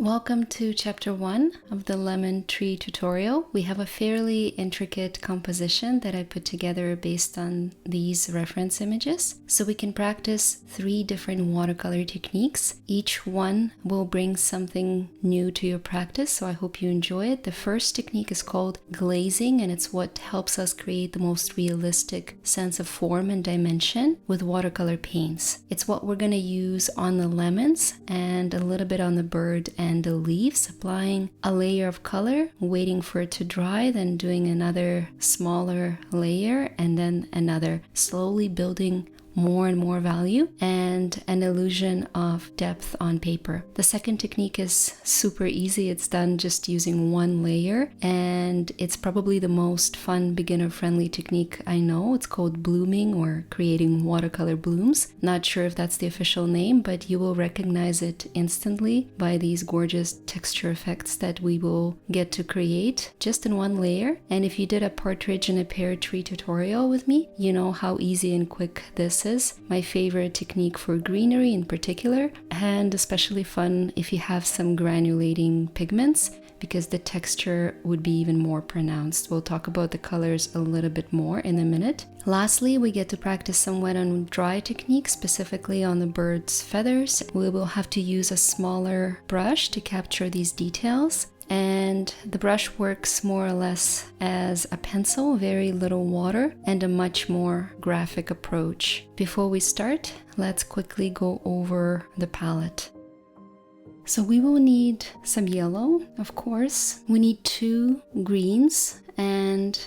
Welcome to chapter 1 of the lemon tree tutorial. We have a fairly intricate composition that I put together based on these reference images. So we can practice 3 different watercolor techniques. Each one will bring something new to your practice, so I hope you enjoy it. The first technique is called glazing, and it's what helps us create the most realistic sense of form and dimension with watercolor paints. It's what we're going to use on the lemons and a little bit on the bird and the leaves, applying a layer of color, waiting for it to dry, then doing another smaller layer, and then another, slowly building more and more value and an illusion of depth on paper. The second technique is super easy. It's done just using one layer, and it's probably the most fun beginner-friendly technique I know. It's called blooming or creating watercolor blooms. Not sure if that's the official name, but you will recognize it instantly by these gorgeous texture effects that we will get to create just in one layer. And if you did a partridge in a pear tree tutorial with me, you know how easy and quick this is. My favorite technique for greenery in particular, and especially fun if you have some granulating pigments, because the texture would be even more pronounced. We'll talk about the colors a little bit more in a minute. Lastly, we get to practice some wet on dry techniques, specifically on the bird's feathers. We will have to use a smaller brush to capture these details. And the brush works more or less as a pencil, very little water, and a much more graphic approach. Before we start, let's quickly go over the palette. So we will need some yellow, of course. We need 2 greens, and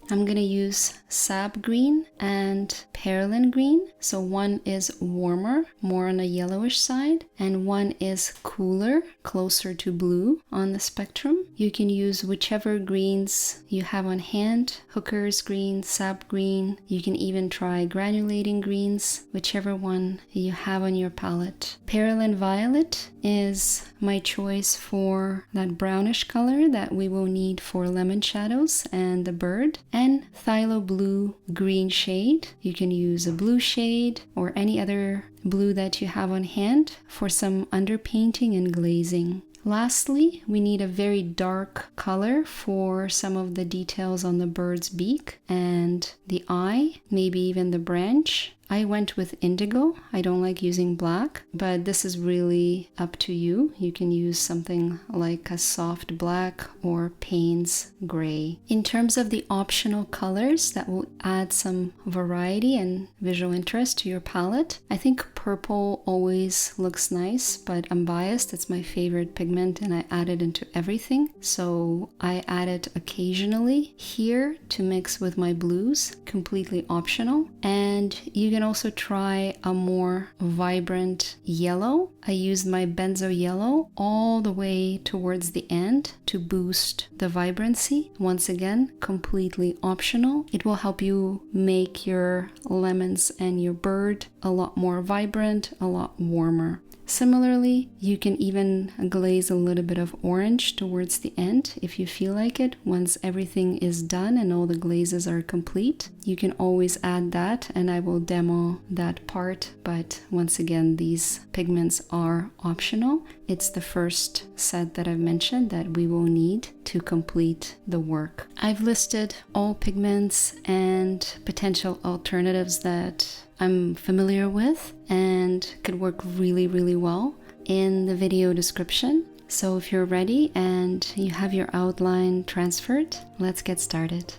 I'm gonna use sap green and perlin green. So one is warmer, more on a yellowish side, and one is cooler, closer to blue on the spectrum. You can use whichever greens you have on hand, hooker's green, sap green. You can even try granulating greens, whichever one you have on your palette. Perlin violet is my choice for that brownish color that we will need for lemon shadows and the bird, and phthalo blue green shade. You can use a blue shade or any other blue that you have on hand for some underpainting and glazing. Lastly, we need a very dark color for some of the details on the bird's beak and the eye, maybe even the branch. I went with indigo. I don't like using black, but this is really up to you. You can use something like a soft black or Payne's gray. In terms of the optional colors that will add some variety and visual interest to your palette, I think purple always looks nice, but I'm biased. It's my favorite pigment and I add it into everything. So I add it occasionally here to mix with my blues, completely optional. And you can also try a more vibrant yellow. I used my benzo yellow all the way towards the end to boost the vibrancy. Once again, completely optional. It will help you make your lemons and your bird a lot more vibrant, a lot warmer. Similarly, you can even glaze a little bit of orange towards the end if you feel like it. Once everything is done and all the glazes are complete, you can always add that, and I will demo that part. But once again, these pigments are optional. It's the first set that I've mentioned that we will need to complete the work. I've listed all pigments and potential alternatives that I'm familiar with and could work really, really well in the video description. So if you're ready and you have your outline transferred, let's get started.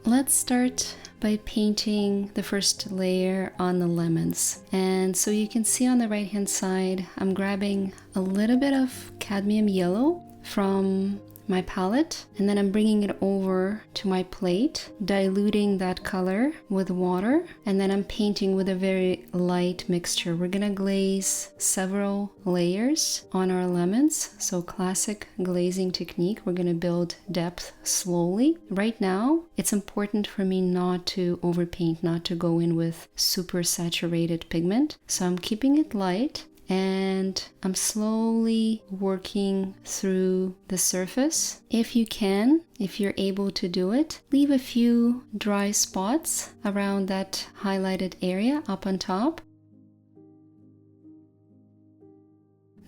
Let's start by painting the first layer on the lemons. And so you can see on the right hand side, I'm grabbing a little bit of cadmium yellow from my palette, and then I'm bringing it over to my plate, diluting that color with water, and then I'm painting with a very light mixture. We're gonna glaze several layers on our lemons, so classic glazing technique. We're gonna build depth slowly. Right now, it's important for me not to overpaint, not to go in with super saturated pigment, so I'm keeping it light. And I'm slowly working through the surface. If you can, if you're able to do it, leave a few dry spots around that highlighted area up on top.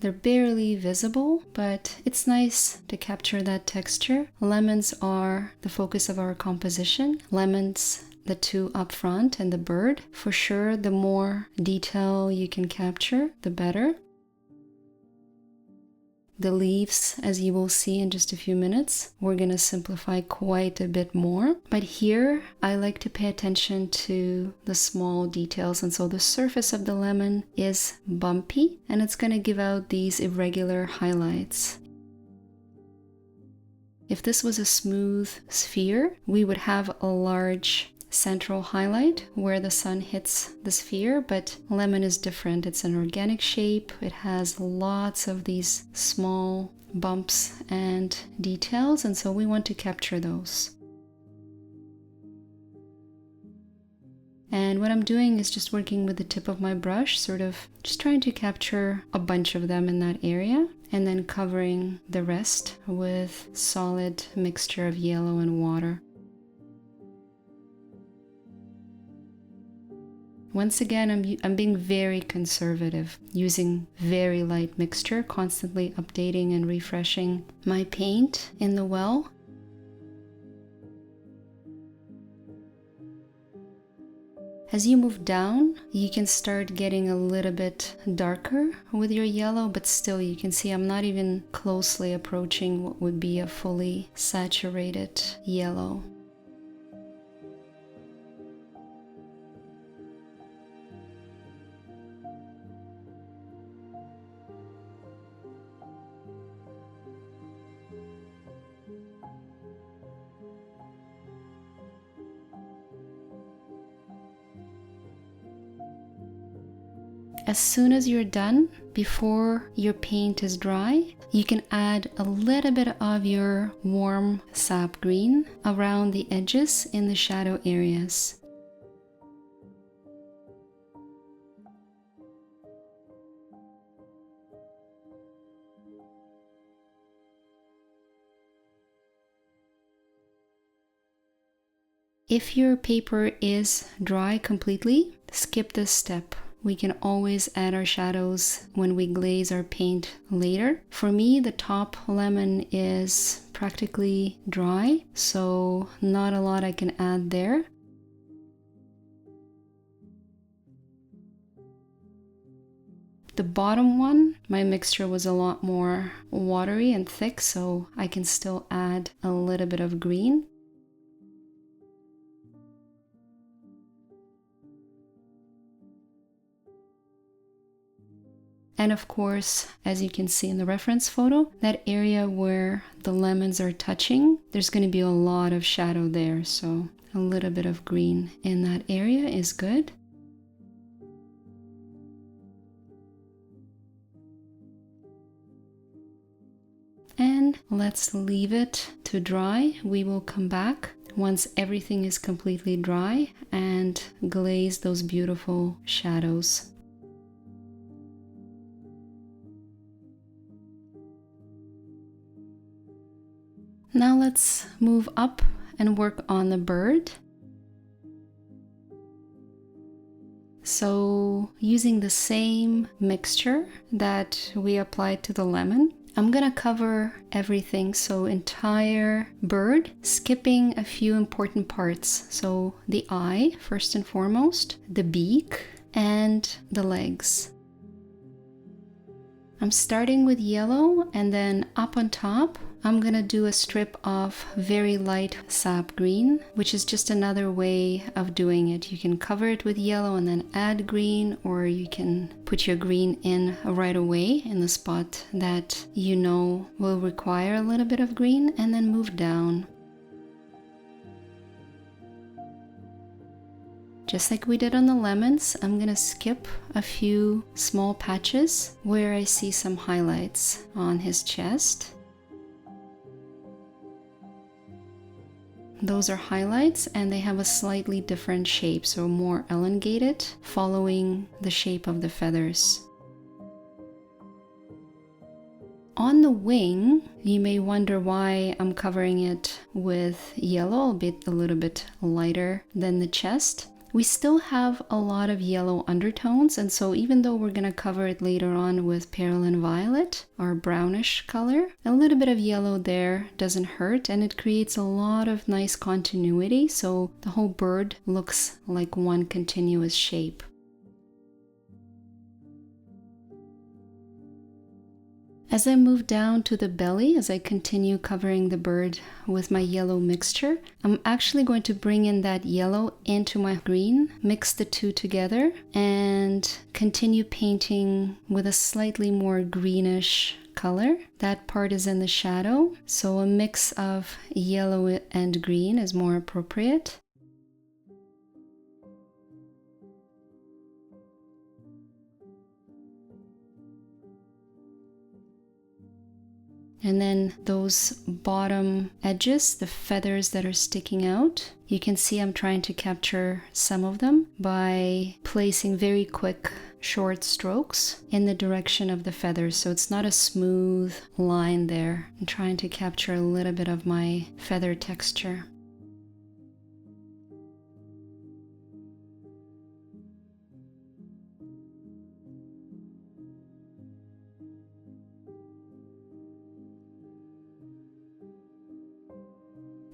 They're barely visible, but it's nice to capture that texture. Lemons are the focus of our composition. Lemons, the two up front and the bird. For sure, the more detail you can capture, the better. The leaves, as you will see in just a few minutes, we're going to simplify quite a bit more. But here, I like to pay attention to the small details. And so the surface of the lemon is bumpy, and it's going to give out these irregular highlights. If this was a smooth sphere, we would have a large central highlight where the sun hits the sphere, but lemon is different. It's an organic shape. It has lots of these small bumps and details, and so we want to capture those. And what I'm doing is just working with the tip of my brush, sort of just trying to capture a bunch of them in that area, and then covering the rest with solid mixture of yellow and water. Once again, I'm being very conservative, using very light mixture, constantly updating and refreshing my paint in the well. As you move down, you can start getting a little bit darker with your yellow, but still you can see I'm not even closely approaching what would be a fully saturated yellow. As soon as you're done, before your paint is dry, you can add a little bit of your warm sap green around the edges in the shadow areas. If your paper is dry completely, skip this step. We can always add our shadows when we glaze our paint later. For me, the top lemon is practically dry, so not a lot I can add there. The bottom one, my mixture was a lot more watery and thick, so I can still add a little bit of green. And of course, as you can see in the reference photo, that area where the lemons are touching, there's going to be a lot of shadow there. So a little bit of green in that area is good. And let's leave it to dry. We will come back once everything is completely dry and glaze those beautiful shadows. Now let's move up and work on the bird. So using the same mixture that we applied to the lemon, I'm gonna cover everything, so entire bird, skipping a few important parts. So the eye, first and foremost, the beak, and the legs. I'm starting with yellow, and then up on top, I'm gonna do a strip of very light sap green, which is just another way of doing it. You can cover it with yellow and then add green, or you can put your green in right away in the spot that you know will require a little bit of green, and then move down. Just like we did on the lemons, I'm gonna skip a few small patches where I see some highlights on his chest. Those are highlights, and they have a slightly different shape, so more elongated, following the shape of the feathers. On the wing, you may wonder why I'm covering it with yellow, albeit a little bit lighter than the chest. We still have a lot of yellow undertones, and so even though we're going to cover it later on with perylene violet, our brownish color, a little bit of yellow there doesn't hurt, and it creates a lot of nice continuity, so the whole bird looks like one continuous shape. As I move down to the belly, as I continue covering the bird with my yellow mixture, I'm actually going to bring in that yellow into my green, mix the two together, and continue painting with a slightly more greenish color. That part is in the shadow, so a mix of yellow and green is more appropriate. And then those bottom edges, the feathers that are sticking out, you can see I'm trying to capture some of them by placing very quick short strokes in the direction of the feathers. So it's not a smooth line there. I'm trying to capture a little bit of my feather texture.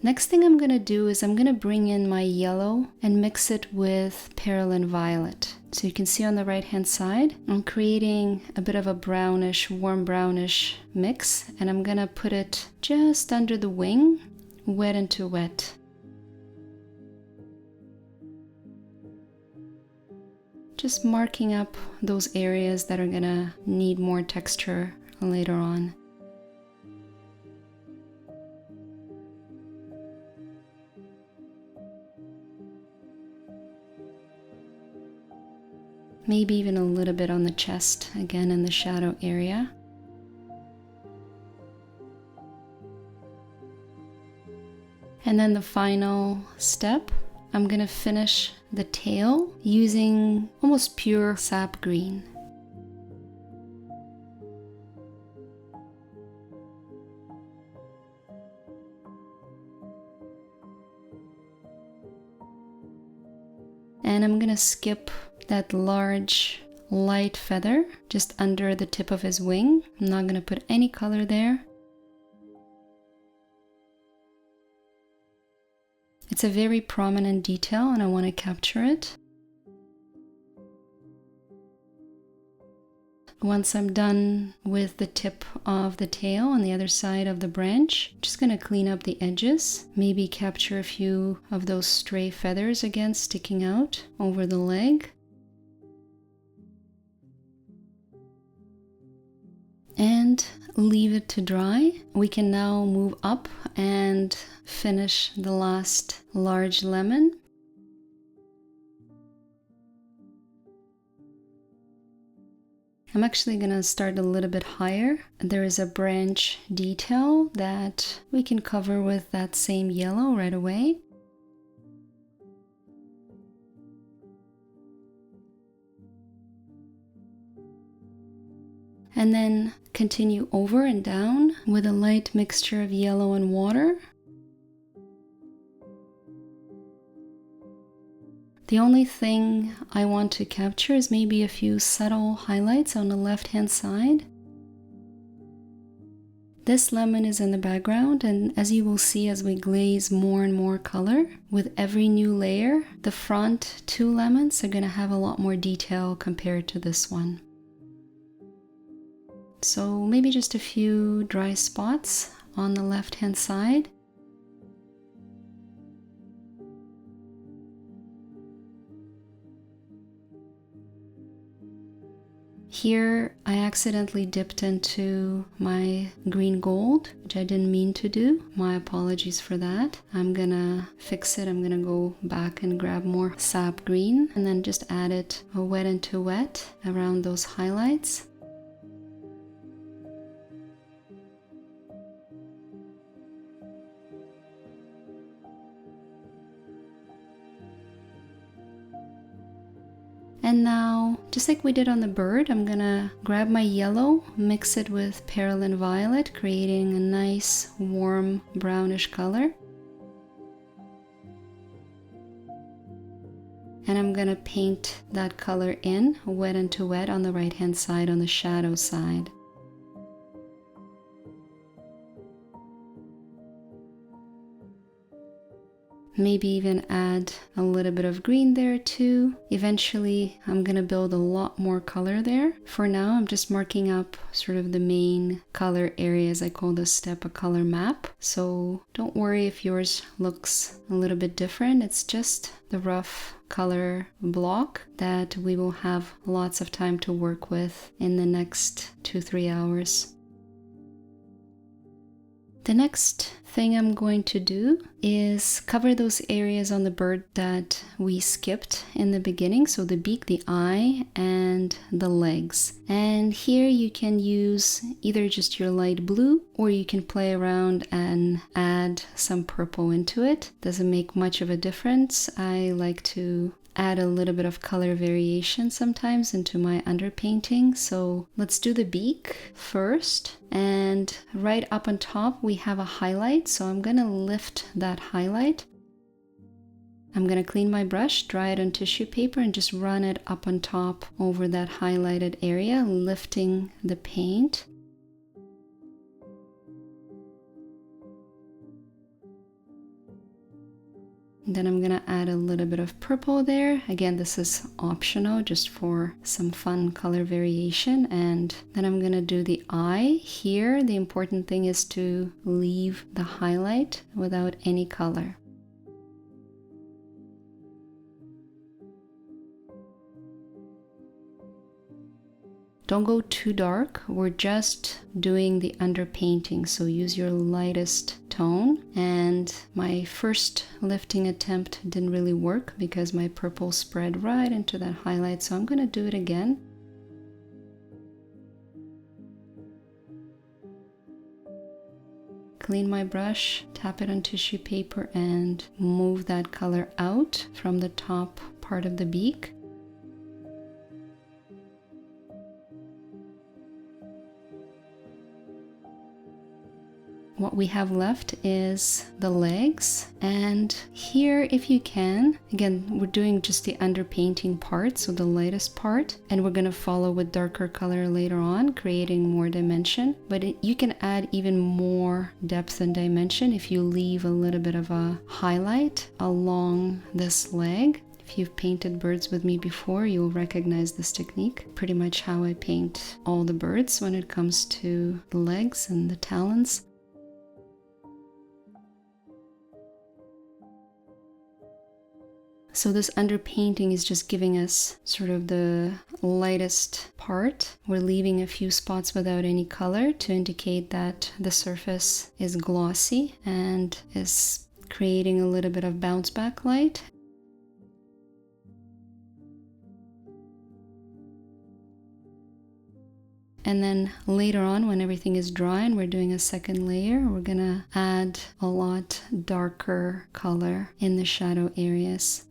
Next thing I'm going to do is I'm going to bring in my yellow and mix it with perylene violet. So you can see on the right hand side, I'm creating a bit of a brownish, warm brownish mix, and I'm going to put it just under the wing, wet into wet. Just marking up those areas that are going to need more texture later on. Maybe even a little bit on the chest, again in the shadow area. And then the final step, I'm going to finish the tail using almost pure sap green. And I'm going to skip that large light feather just under the tip of his wing. I'm not going to put any color there. It's a very prominent detail and I want to capture it. Once I'm done with the tip of the tail on the other side of the branch, I'm just going to clean up the edges, maybe capture a few of those stray feathers again sticking out over the leg. And leave it to dry. We can now move up and finish the last large lemon. I'm actually going to start a little bit higher. There is a branch detail that we can cover with that same yellow right away. And then continue over and down with a light mixture of yellow and water. The only thing I want to capture is maybe a few subtle highlights on the left-hand side. This lemon is in the background, and as you will see as we glaze more and more color, with every new layer, the front two lemons are going to have a lot more detail compared to this one. So maybe just a few dry spots on the left-hand side. Here I accidentally dipped into my green gold, which I didn't mean to do. My apologies for that. I'm gonna fix it. I'm gonna go back and grab more sap green and then just add it wet into wet around those highlights. And now, just like we did on the bird, I'm gonna grab my yellow, mix it with perylene violet, creating a nice warm brownish color. and I'm gonna paint that color in, wet into wet, on the right hand side, on the shadow side. Maybe even add a little bit of green there too. Eventually, I'm gonna build a lot more color there. For now, I'm just marking up sort of the main color areas. I call this step a color map. So don't worry if yours looks a little bit different. It's just the rough color block that we will have lots of time to work with in the next 2-3 hours. The next thing I'm going to do is cover those areas on the bird that we skipped in the beginning. So the beak, the eye, and the legs. And here you can use either just your light blue, or you can play around and add some purple into it. Doesn't make much of a difference. I like to add a little bit of color variation sometimes into my underpainting. So let's do the beak first. And right up on top we have a highlight. So I'm gonna lift that highlight. I'm gonna clean my brush, dry it on tissue paper, and just run it up on top over that highlighted area, lifting the paint. Then I'm gonna add a little bit of purple there. Again, this is optional, just for some fun color variation. And then I'm gonna do the eye. Here, the important thing is to leave the highlight without any color. Don't go too dark. We're just doing the underpainting, so use your lightest tone. And my first lifting attempt didn't really work because my purple spread right into that highlight, so I'm gonna do it again. Clean my brush, tap it on tissue paper, and move that color out from the top part of the beak. What we have left is the legs, and here, if you can, again, we're doing just the underpainting part, so the lightest part, and we're gonna follow with darker color later on, creating more dimension. But you can add even more depth and dimension if you leave a little bit of a highlight along this leg. If you've painted birds with me before, you'll recognize this technique. Pretty much how I paint all the birds when it comes to the legs and the talons. So this underpainting is just giving us sort of the lightest part. We're leaving a few spots without any color to indicate that the surface is glossy and is creating a little bit of bounce back light. And then later on, when everything is dry and we're doing a second layer, we're gonna add a lot darker color in the shadow areas.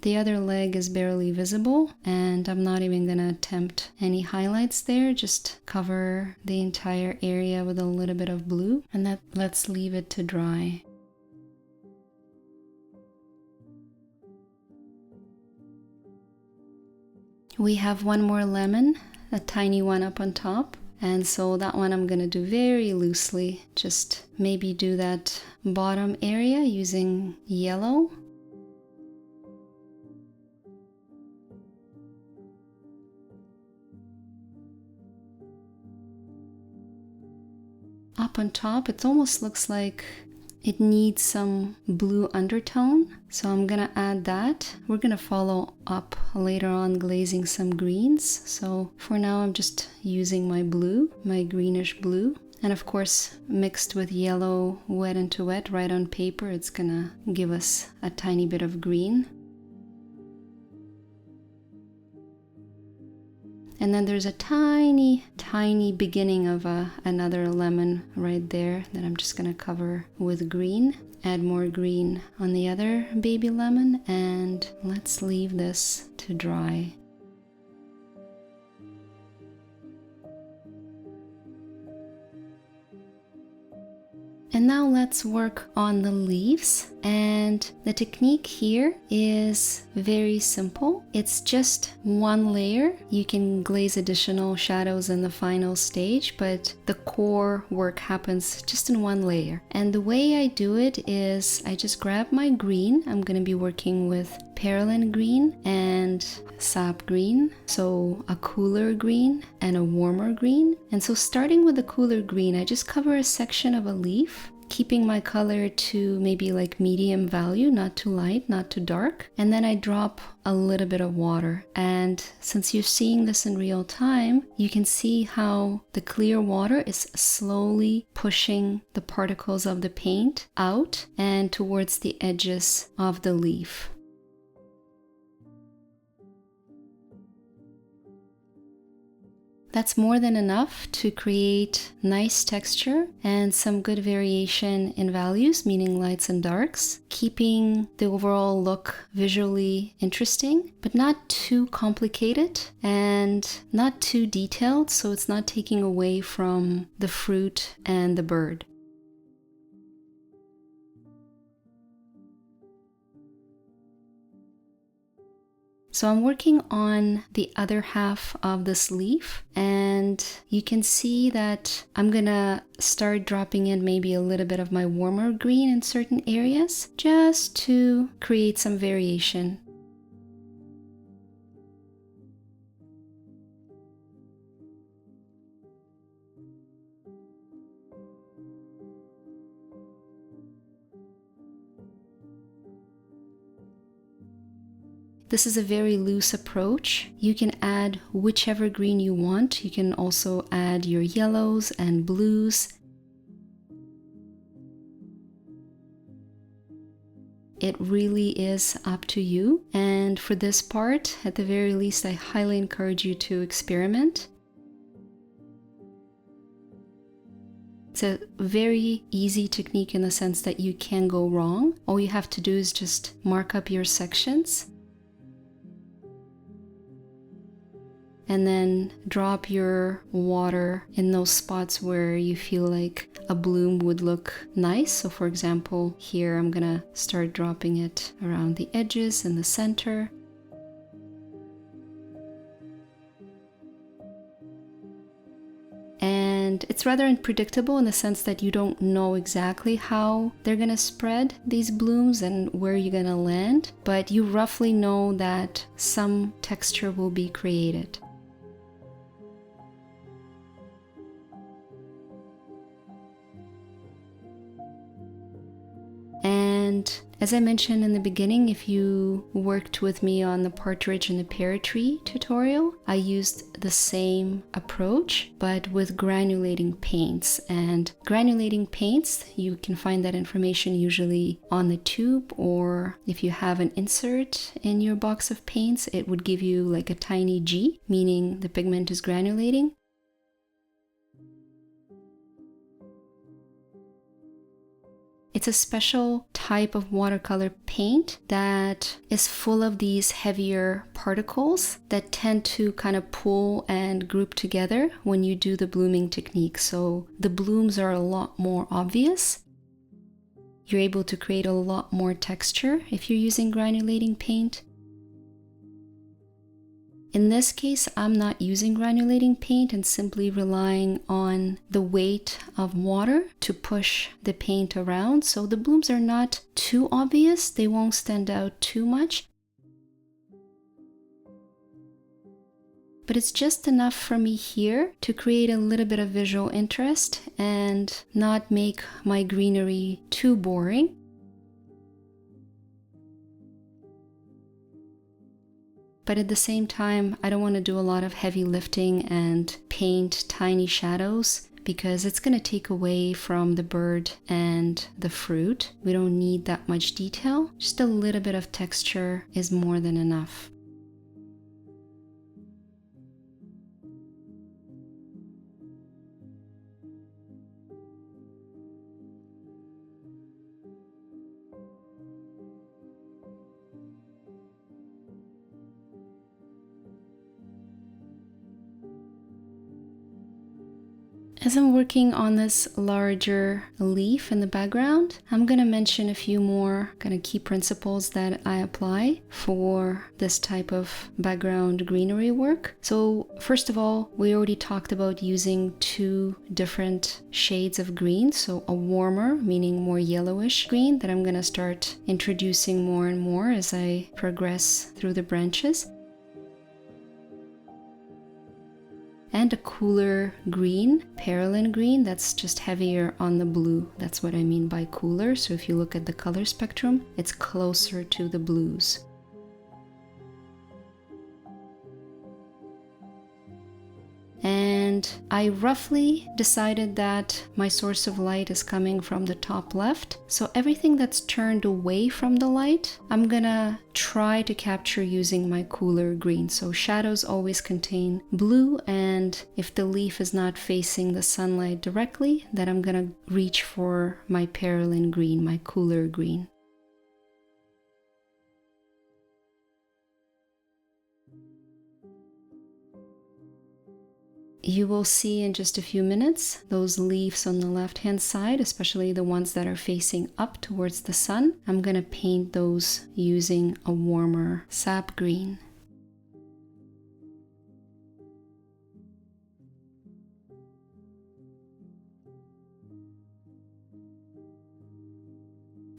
The other leg is barely visible, and I'm not even gonna attempt any highlights there, just cover the entire area with a little bit of blue, and let's leave it to dry. We have one more lemon, a tiny one up on top, and so that one I'm gonna do very loosely, just maybe do that bottom area using yellow. Up on top, it almost looks like it needs some blue undertone, so I'm gonna add that. We're gonna follow up later on glazing some greens, so for now I'm just using my blue, my greenish blue, and of course mixed with yellow, wet into wet right on paper, it's gonna give us a tiny bit of green. And then there's a tiny, tiny beginning of another lemon right there that I'm just gonna cover with green. Add more green on the other baby lemon, and let's leave this to dry. And now let's work on the leaves. And the technique here is very simple. It's just one layer. You can glaze additional shadows in the final stage, but the core work happens just in one layer. And the way I do it is I just grab my green. I'm going to be working with Perylene green and sap green, so a cooler green and a warmer green. And so starting with the cooler green, I just cover a section of a leaf, keeping my color to maybe like medium value, not too light, not too dark. And then I drop a little bit of water. And since you're seeing this in real time, you can see how the clear water is slowly pushing the particles of the paint out and towards the edges of the leaf. That's more than enough to create nice texture and some good variation in values, meaning lights and darks, keeping the overall look visually interesting, but not too complicated and not too detailed, so it's not taking away from the fruit and the bird. So I'm working on the other half of this leaf, and you can see that I'm gonna start dropping in maybe a little bit of my warmer green in certain areas just to create some variation. This is a very loose approach. You can add whichever green you want. You can also add your yellows and blues. It really is up to you. And for this part, at the very least, I highly encourage you to experiment. It's a very easy technique in the sense that you can go wrong. All you have to do is just mark up your sections and then drop your water in those spots where you feel like a bloom would look nice. So for example, here I'm gonna start dropping it around the edges in the center. And it's rather unpredictable in the sense that you don't know exactly how they're gonna spread, these blooms, and where you're gonna land, but you roughly know that some texture will be created. And as I mentioned in the beginning, if you worked with me on the partridge and the pear tree tutorial, I used the same approach, but with granulating paints. And granulating paints, you can find that information usually on the tube, or if you have an insert in your box of paints, it would give you like a tiny G, meaning the pigment is granulating. It's a special type of watercolor paint that is full of these heavier particles that tend to kind of pull and group together when you do the blooming technique. So the blooms are a lot more obvious. You're able to create a lot more texture if you're using granulating paint. In this case, I'm not using granulating paint and simply relying on the weight of water to push the paint around. So the blooms are not too obvious. They won't stand out too much. But it's just enough for me here to create a little bit of visual interest and not make my greenery too boring. But at the same time, I don't want to do a lot of heavy lifting and paint tiny shadows because it's going to take away from the bird and the fruit. We don't need that much detail. Just a little bit of texture is more than enough. As I'm working on this larger leaf in the background, I'm going to mention a few more kind of key principles that I apply for this type of background greenery work. So first of all, we already talked about using two different shades of green. So a warmer, meaning more yellowish green that I'm going to start introducing more and more as I progress through the branches. And a cooler green, perylene green, that's just heavier on the blue. That's what I mean by cooler. So if you look at the color spectrum, it's closer to the blues. And I roughly decided that my source of light is coming from the top left. So everything that's turned away from the light, I'm gonna try to capture using my cooler green. So shadows always contain blue, and if the leaf is not facing the sunlight directly, then I'm gonna reach for my perylene green, my cooler green. You will see in just a few minutes those leaves on the left hand side, especially the ones that are facing up towards the sun. I'm going to paint those using a warmer sap green.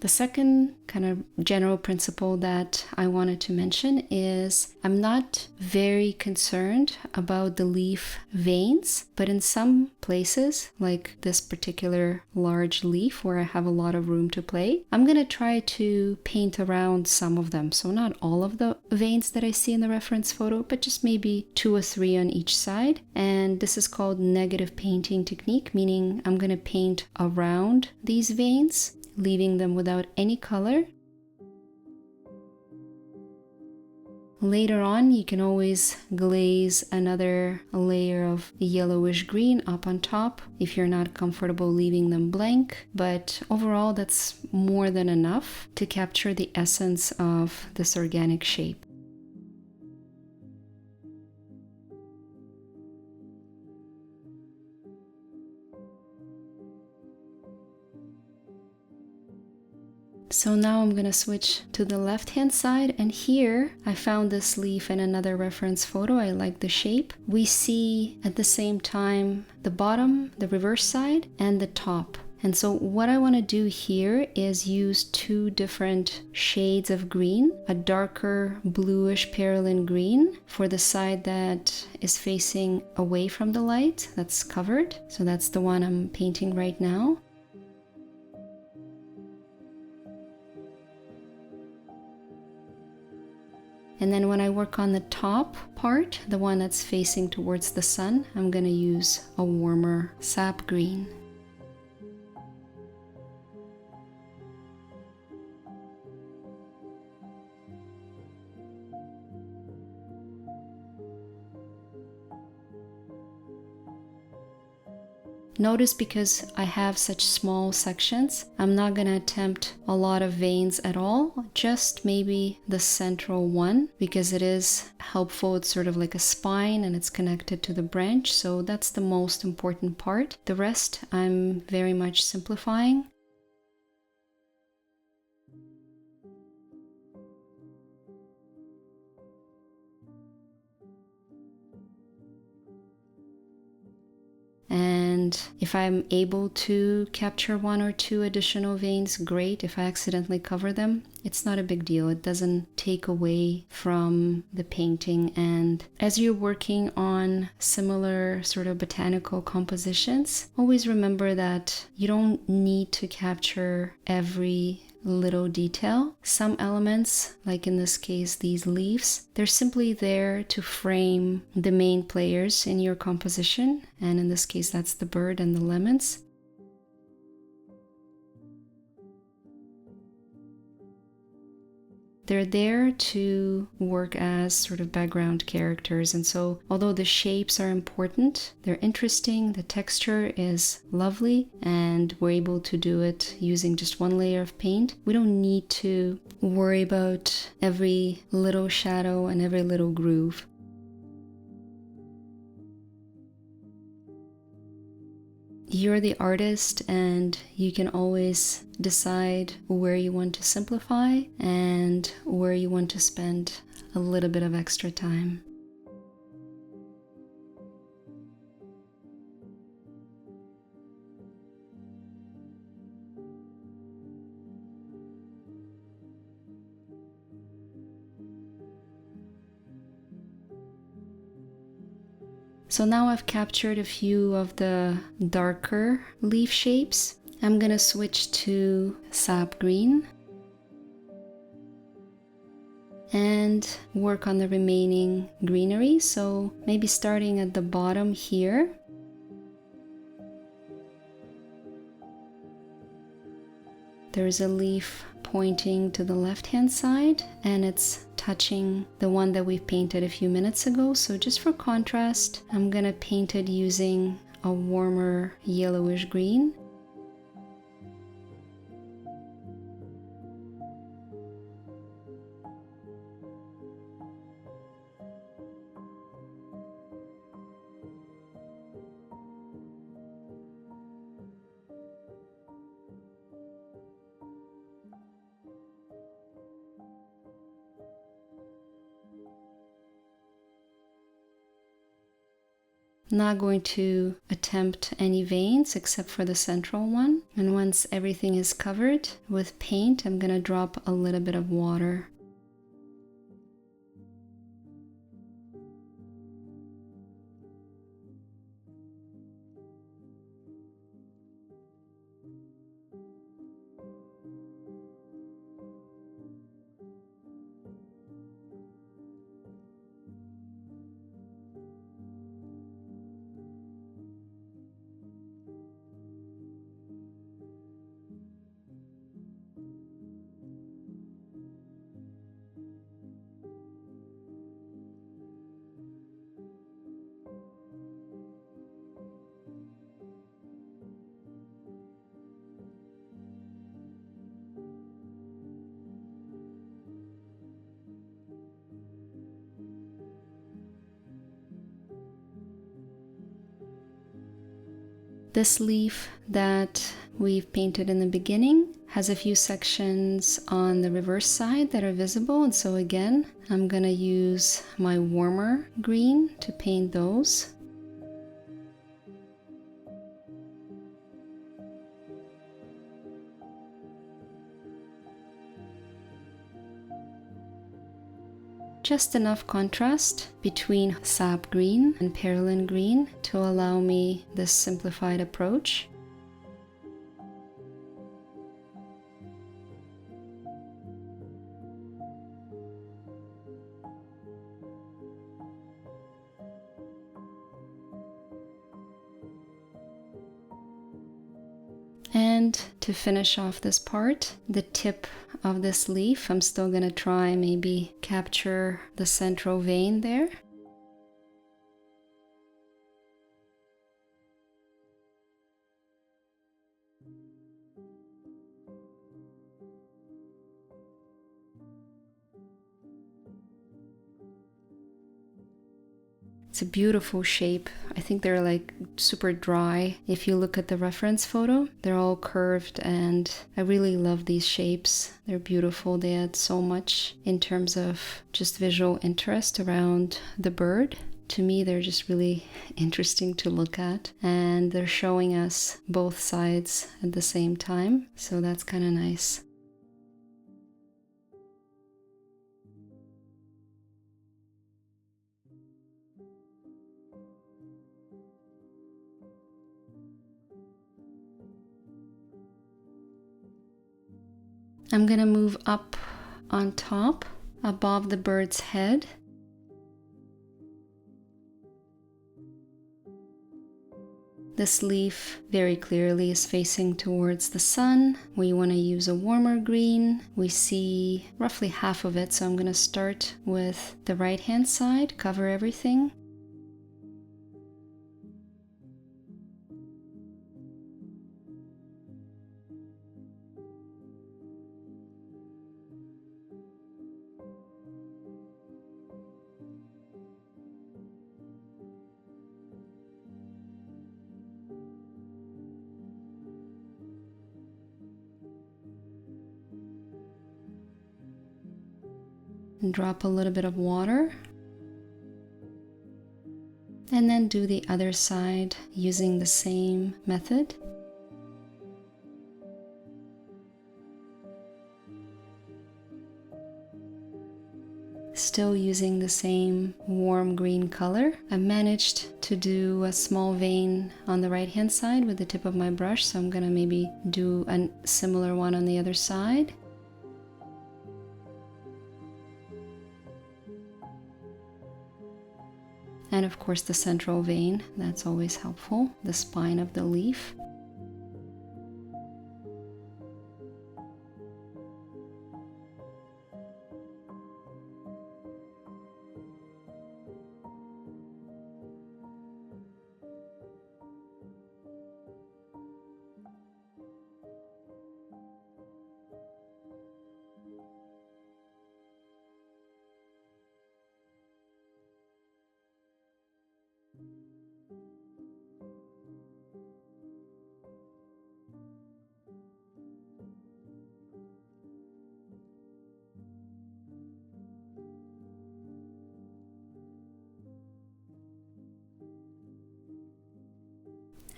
The second kind of general principle that I wanted to mention is I'm not very concerned about the leaf veins, but in some places, like this particular large leaf where I have a lot of room to play, I'm going to try to paint around some of them. So not all of the veins that I see in the reference photo, but just maybe 2 or 3 on each side. And this is called negative painting technique, meaning I'm going to paint around these veins, leaving them without any color. Later on, you can always glaze another layer of yellowish green up on top if you're not comfortable leaving them blank, but overall that's more than enough to capture the essence of this organic shape. So now I'm going to switch to the left hand side, and here I found this leaf in another reference photo. I like the shape. We see at the same time the bottom, the reverse side, and the top. And so what I want to do here is use 2 different shades of green, a darker bluish perylene green for the side that is facing away from the light, that's covered. So that's the one I'm painting right now. And then when I work on the top part, the one that's facing towards the sun, I'm going to use a warmer sap green. Notice because I have such small sections, I'm not going to attempt a lot of veins at all, just maybe the central one, because it is helpful. It's sort of like a spine and it's connected to the branch, so that's the most important part. The rest I'm very much simplifying. And if I'm able to capture 1 or 2 additional veins, great. If I accidentally cover them, it's not a big deal. It doesn't take away from the painting. And as you're working on similar sort of botanical compositions, always remember that you don't need to capture every little detail. Some elements, like in this case these leaves, they're simply there to frame the main players in your composition, and in this case that's the bird and the lemons. They're there to work as sort of background characters, and so although the shapes are important, they're interesting, the texture is lovely, and we're able to do it using just 1 layer of paint. We don't need to worry about every little shadow and every little groove. you're the artist and you can always decide where you want to simplify and where you want to spend a little bit of extra time. So now I've captured a few of the darker leaf shapes. I'm gonna switch to sap green and work on the remaining greenery. So maybe starting at the bottom here. There's a leaf pointing to the left-hand side and it's touching the one that we painted a few minutes ago. So just for contrast, I'm gonna paint it using a warmer yellowish green. Not going to attempt any veins except for the central one. And once everything is covered with paint, I'm gonna drop a little bit of water. This leaf that we've painted in the beginning has a few sections on the reverse side that are visible, and so again I'm gonna use my warmer green to paint those. Just enough contrast between sap green and perylene green to allow me this simplified approach. And to finish off this part, the tip of this leaf, I'm still gonna try maybe capture the central vein there. It's a beautiful shape. I think they're like super dry. If you look at the reference photo, they're all curved and I really love these shapes. They're beautiful. They add so much in terms of just visual interest around the bird. To me, they're just really interesting to look at and they're showing us both sides at the same time. So that's kind of nice. I'm gonna move up on top above the bird's head. This leaf very clearly is facing towards the sun. We want to use a warmer green. We see roughly half of it, so I'm going to start with the right hand side, cover everything. and drop a little bit of water. And then do the other side using the same method. Still using the same warm green color. I managed to do a small vein on the right hand side with the tip of my brush, so I'm gonna maybe do a similar one on the other side. And of course the central vein, that's always helpful, the spine of the leaf.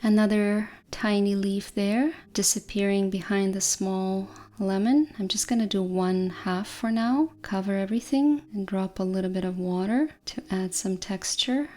Another tiny leaf there, disappearing behind the small lemon. I'm just going to do 1/2 for now, cover everything, and drop a little bit of water to add some texture.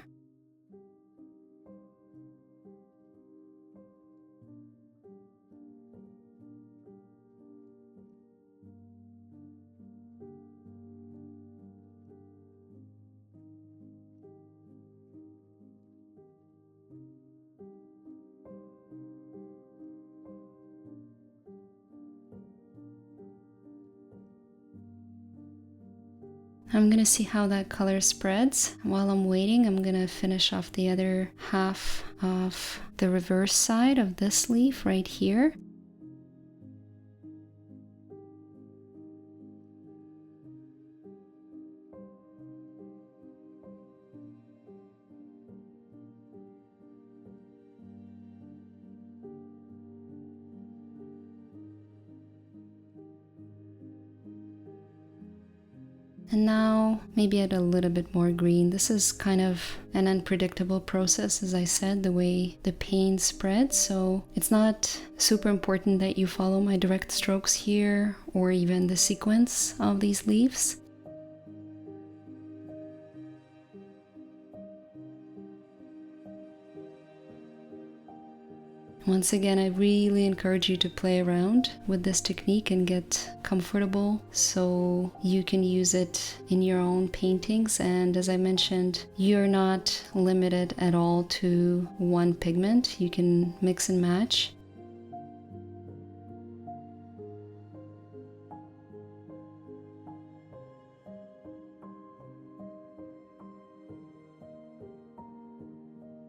I'm gonna see how that color spreads. While I'm waiting, I'm gonna finish off the other half of the reverse side of this leaf right here. And now maybe add a little bit more green. This is kind of an unpredictable process, as I said, the way the paint spreads. So it's not super important that you follow my direct strokes here or even the sequence of these leaves. Once again, I really encourage you to play around with this technique and get comfortable so you can use it in your own paintings. And as I mentioned, you're not limited at all to one pigment. You can mix and match.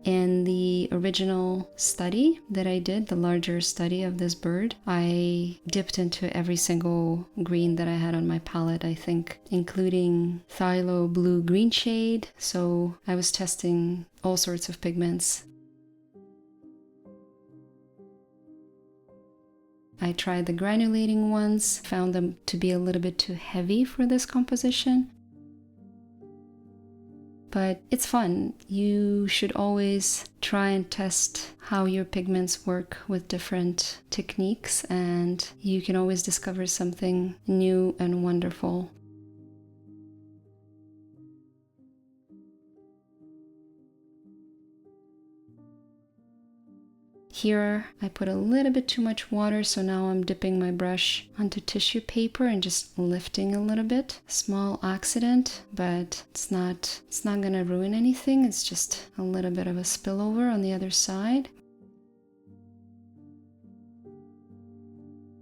In the original study that I did, the larger study of this bird, I dipped into every single green that I had on my palette, I think, including phthalo blue green shade. So I was testing all sorts of pigments. I tried the granulating ones, found them to be a little bit too heavy for this composition. But it's fun. You should always try and test how your pigments work with different techniques, and you can always discover something new and wonderful. Here I put a little bit too much water, so now I'm dipping my brush onto tissue paper and just lifting a little bit. Small accident, but it's not gonna ruin anything. It's just a little bit of a spillover on the other side,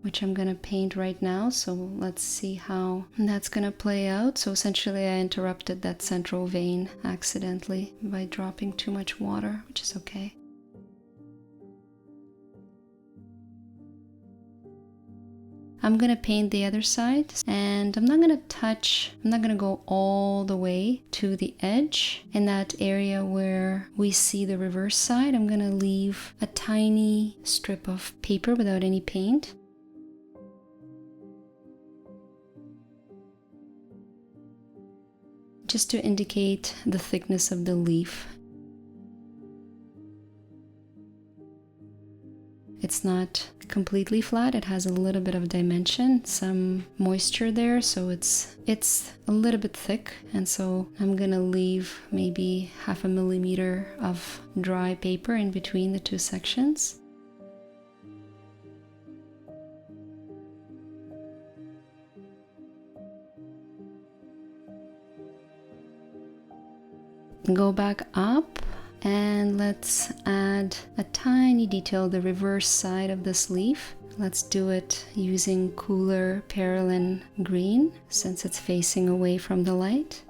which I'm gonna paint right now. So let's see how that's gonna play out. So essentially I interrupted that central vein accidentally by dropping too much water, which is okay. I'm gonna paint the other side, and I'm not gonna go all the way to the edge. In that area where we see the reverse side, I'm gonna leave a tiny strip of paper without any paint. just to indicate the thickness of the leaf. It's not completely flat, it has a little bit of dimension, some moisture there, so it's a little bit thick, and so I'm gonna leave maybe 0.5 millimeter of dry paper in between the two sections. Go back up and let's add a tiny detail, the reverse side of this leaf. Let's do it using cooler Perylene green since it's facing away from the light.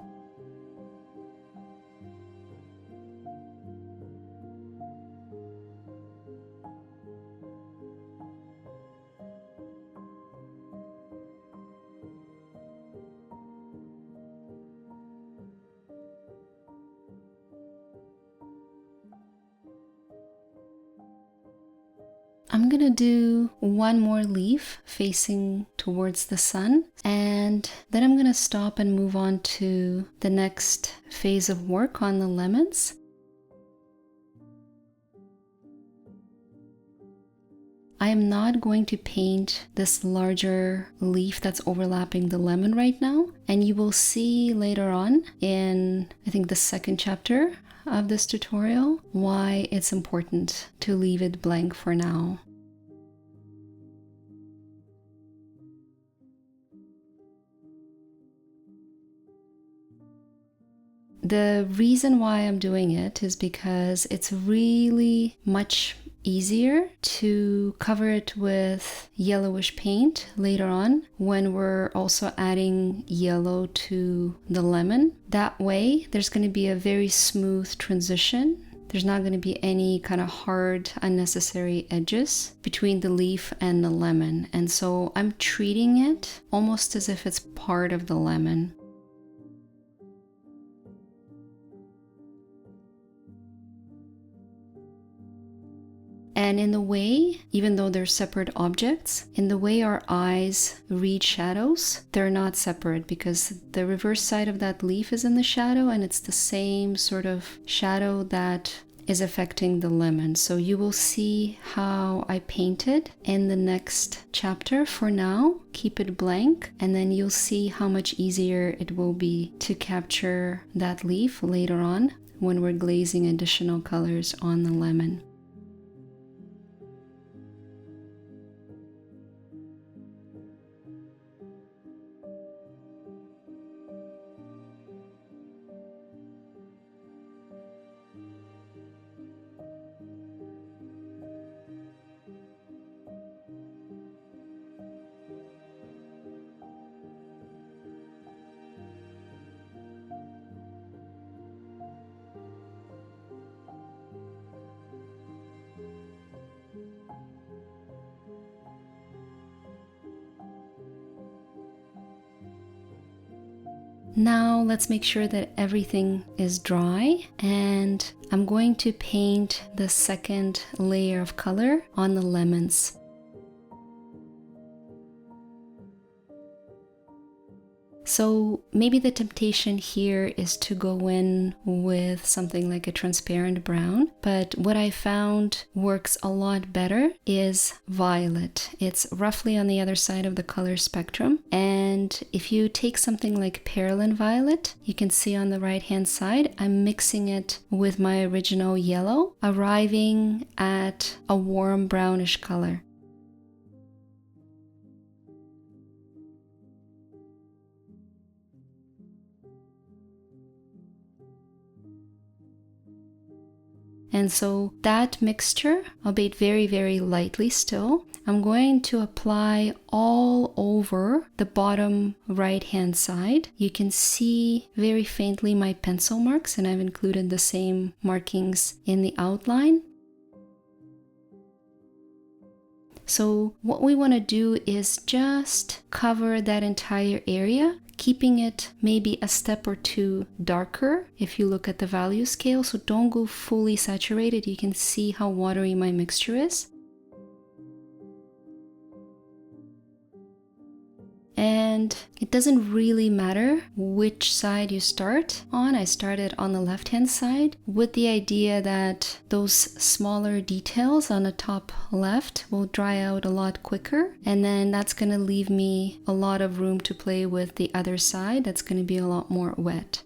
I'm gonna do one more leaf facing towards the sun, and then I'm gonna stop and move on to the next phase of work on the lemons. I am not going to paint this larger leaf that's overlapping the lemon right now, and you will see later on in, I think, the second chapter of this tutorial why it's important to leave it blank for now. The reason why I'm doing it is because it's really much easier to cover it with yellowish paint later on when we're also adding yellow to the lemon. That way there's going to be a very smooth transition. There's not going to be any kind of hard, unnecessary edges between the leaf and the lemon. And so I'm treating it almost as if it's part of the lemon. And in the way, even though they're separate objects, in the way our eyes read shadows, they're not separate because the reverse side of that leaf is in the shadow and it's the same sort of shadow that is affecting the lemon. So you will see how I painted in the next chapter. For now, keep it blank, and then you'll see how much easier it will be to capture that leaf later on when we're glazing additional colors on the lemon. Now let's make sure that everything is dry, and I'm going to paint the second layer of color on the lemons. So maybe the temptation here is to go in with something like a transparent brown, but what I found works a lot better is violet. It's roughly on the other side of the color spectrum, and if you take something like Perylene violet, you can see on the right hand side, I'm mixing it with my original yellow, arriving at a warm brownish color. And so that mixture, albeit very, very lightly still, I'm going to apply all over the bottom right hand side. You can see very faintly my pencil marks, and I've included the same markings in the outline. So what we want to do is just cover that entire area, keeping it maybe a step or two darker if you look at the value scale. So don't go fully saturated. You can see how watery my mixture is. And And it doesn't really matter which side you start on. I started on the left-hand side with the idea that those smaller details on the top left will dry out a lot quicker. And then that's going to leave me a lot of room to play with the other side. That's going to be a lot more wet.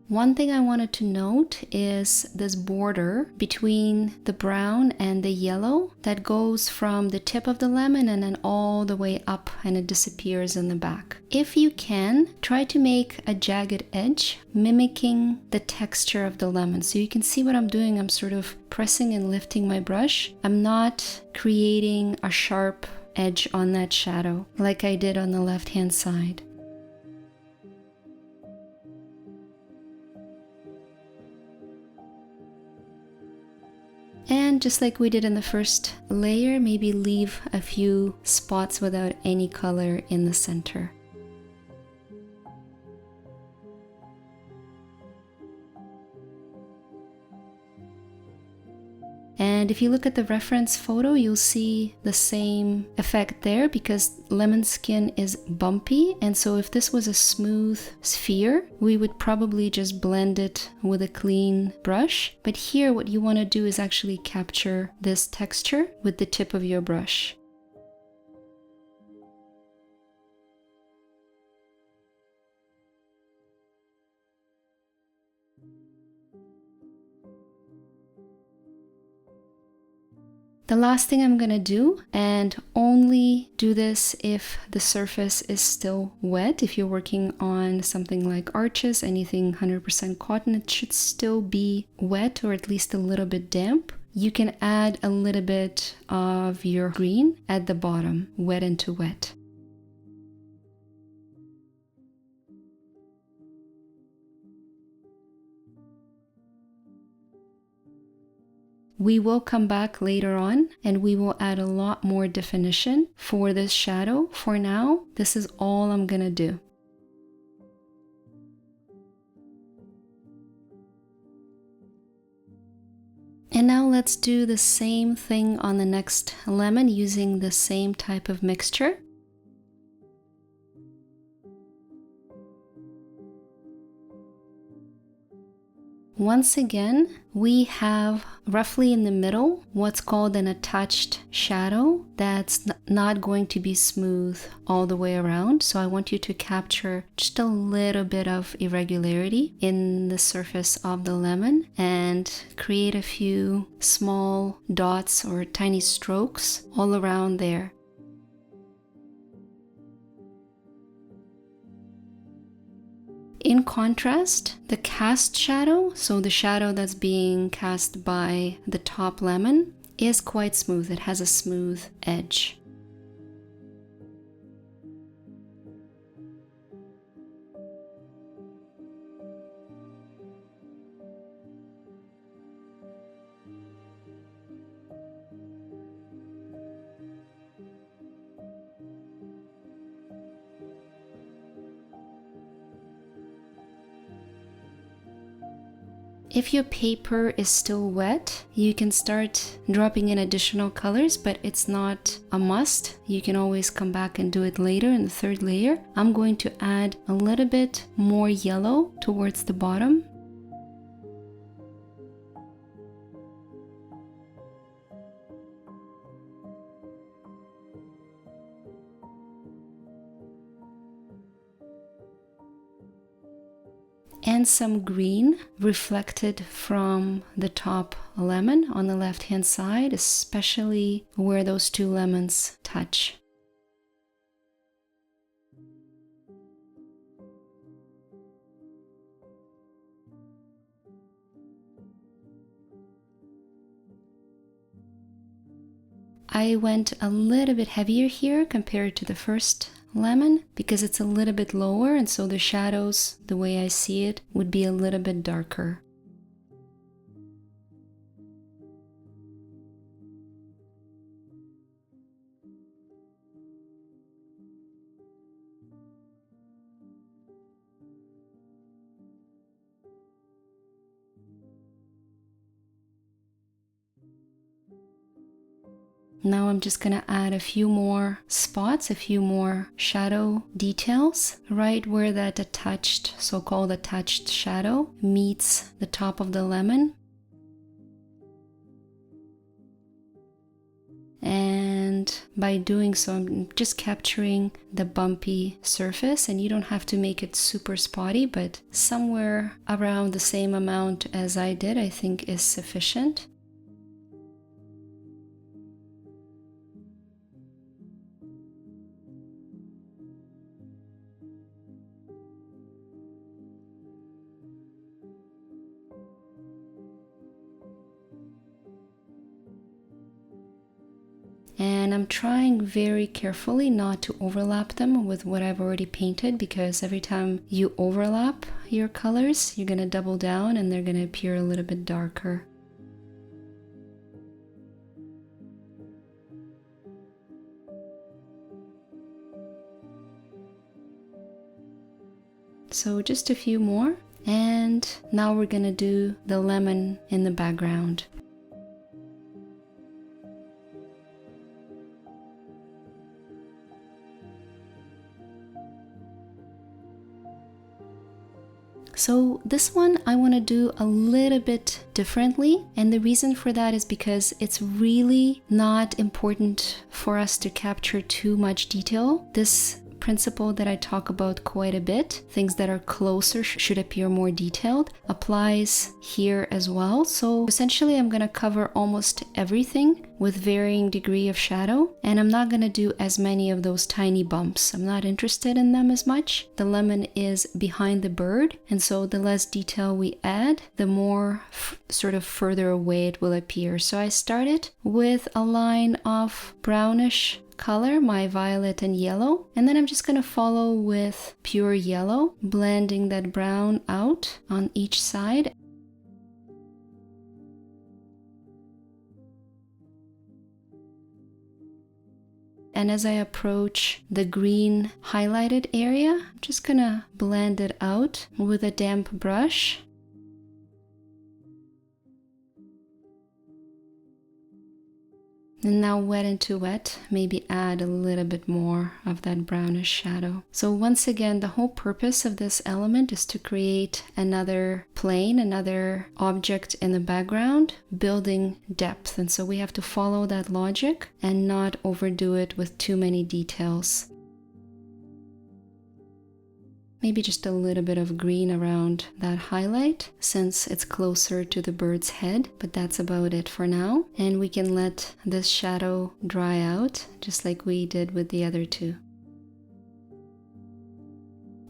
One thing I wanted to note is this border between the brown and the yellow that goes from the tip of the lemon and then all the way up, and it disappears in the back. If you can, try to make a jagged edge mimicking the texture of the lemon. So you can see what I'm doing. I'm sort of pressing and lifting my brush. I'm not creating a sharp edge on that shadow like I did on the left-hand side. And just like we did in the first layer, maybe leave a few spots without any color in the center. And if you look at the reference photo, you'll see the same effect there because lemon skin is bumpy. And so if this was a smooth sphere, we would probably just blend it with a clean brush. But here, what you want to do is actually capture this texture with the tip of your brush. The last thing I'm gonna do, and only do this if the surface is still wet, if you're working on something like arches, anything 100% cotton, it should still be wet or at least a little bit damp. You can add a little bit of your green at the bottom, wet into wet. We will come back later on and we will add a lot more definition for this shadow. For now, this is all I'm gonna do. And now let's do the same thing on the next lemon using the same type of mixture. Once again, we have roughly in the middle what's called an attached shadow that's not going to be smooth all the way around. So I want you to capture just a little bit of irregularity in the surface of the lemon and create a few small dots or tiny strokes all around there. In contrast, the cast shadow, so the shadow that's being cast by the top lemon, is quite smooth. It has a smooth edge. If your paper is still wet, you can start dropping in additional colors, but it's not a must. You can always come back and do it later in the third layer. I'm going to add a little bit more yellow towards the bottom. And some green reflected from the top lemon on the left hand side, especially where those two lemons touch. I went a little bit heavier here compared to the first lemon because it's a little bit lower, and so the shadows, the way I see it, would be a little bit darker. Now I'm just gonna add a few more spots, a few more shadow details, right where that attached, so-called attached shadow meets the top of the lemon. And by doing so, I'm just capturing the bumpy surface, and you don't have to make it super spotty, but somewhere around the same amount as I did, I think is sufficient. And I'm trying very carefully not to overlap them with what I've already painted, because every time you overlap your colors, you're going to double down and they're going to appear a little bit darker. So just a few more, and now we're going to do the lemon in the background. So this one I want to do a little bit differently, and the reason for that is because it's really not important for us to capture too much detail. This principle that I talk about quite a bit, things that are closer should appear more detailed, applies here as well. So essentially I'm going to cover almost everything with varying degree of shadow, and I'm not going to do as many of those tiny bumps. I'm not interested in them as much. The lemon is behind the bird, and so the less detail we add, the more sort of further away it will appear. So I started with a line of brownish color, my violet and yellow, and then I'm just going to follow with pure yellow, blending that brown out on each side. And as I approach the green highlighted area, I'm just going to blend it out with a damp brush. And now wet into wet, maybe add a little bit more of that brownish shadow. So once again, the whole purpose of this element is to create another plane, another object in the background, building depth. And so we have to follow that logic and not overdo it with too many details. Maybe just a little bit of green around that highlight since it's closer to the bird's head, but that's about it for now. And we can let this shadow dry out just like we did with the other two.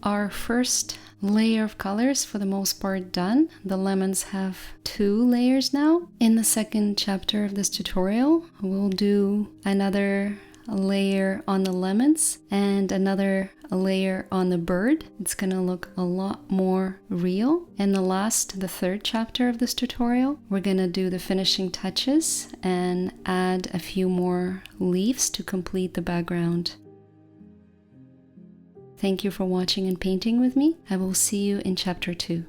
Our first layer of colors for the most part done. The lemons have 2 layers now. In the second chapter of this tutorial, we'll do another layer on the lemons and another layer on the bird. It's gonna look a lot more real. And the third chapter of this tutorial, we're gonna do the finishing touches and add a few more leaves to complete the background. Thank you for watching and painting with me. I will see you in chapter 2.